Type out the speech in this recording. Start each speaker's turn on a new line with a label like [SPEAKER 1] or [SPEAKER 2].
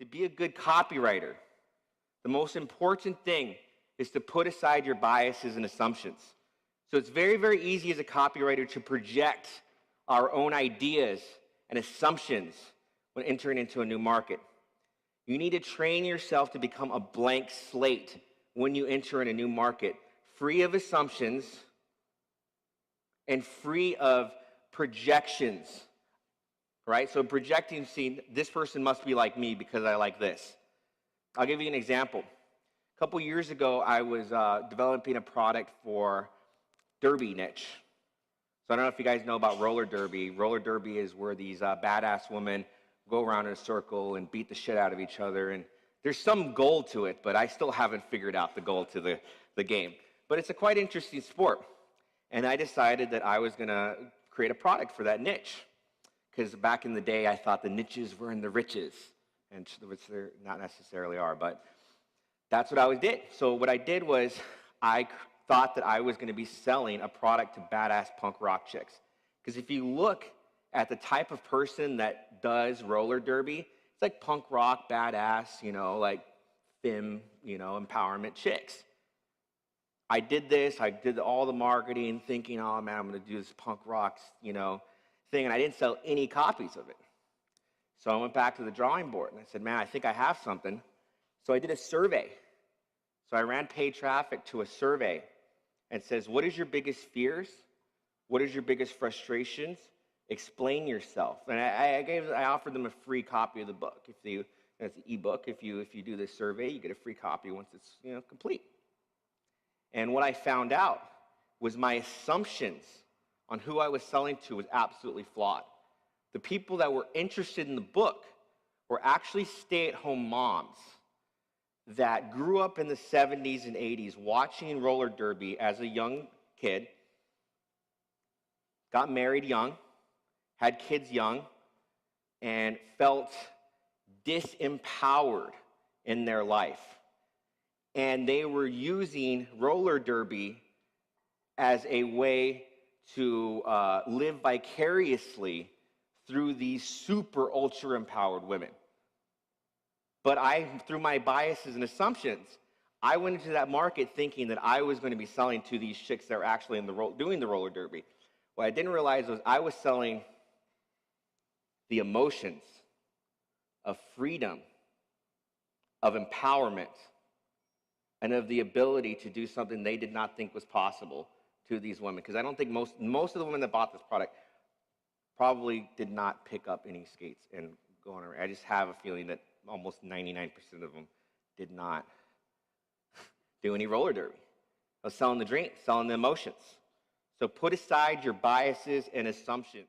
[SPEAKER 1] To be a good copywriter, the most important thing is to put aside your biases and assumptions. So it's very, very easy as a copywriter to project our own ideas and assumptions when entering into a new market. You need to train yourself to become a blank slate when you enter in a new market, free of assumptions and free of projections, right? So projecting, see, this person must be like me because I like this. I'll give you an example. A couple years ago, I was developing a product for derby niche. So I don't know if you guys know about roller derby. Roller derby is where these badass women go around in a circle and beat the shit out of each other. And there's some goal to it, but I still haven't figured out the goal to the game. But it's a quite interesting sport. And I decided that I was going to create a product for that niche. Because back in the day, I thought the niches were in the riches, and which they not necessarily are, but that's what I did. So what I did was I thought that I was going to be selling a product to badass punk rock chicks. Because if you look at the type of person that does roller derby, it's like punk rock, badass, like femme, empowerment chicks. I did this, I did all the marketing thinking, oh man, I'm going to do this punk rock, thing, and I didn't sell any copies of it. So I went back to the drawing board and I said, man, I think I have something. So I did a survey. So I ran paid traffic to a survey and says, what is your biggest fears? What is your biggest frustrations? Explain yourself. And I offered them a free copy of the book. It's an ebook. If you do this survey, you get a free copy once it's complete. And what I found out was my assumptions on who I was selling to was absolutely flawed. The people that were interested in the book were actually stay-at-home moms that grew up in the 70s and 80s watching roller derby as a young kid, got married young, had kids young, and felt disempowered in their life. And they were using roller derby as a way to live vicariously through these super ultra empowered women. But through my biases and assumptions, I went into that market thinking that I was going to be selling to these chicks that were actually doing the roller derby. What I didn't realize was I was selling the emotions of freedom, of empowerment, and of the ability to do something they did not think was possible to these women. Because I don't think most of the women that bought this product probably did not pick up any skates and go on around. I just have a feeling that almost 99% of them did not do any roller derby. I was selling the dream, selling the emotions. So put aside your biases and assumptions.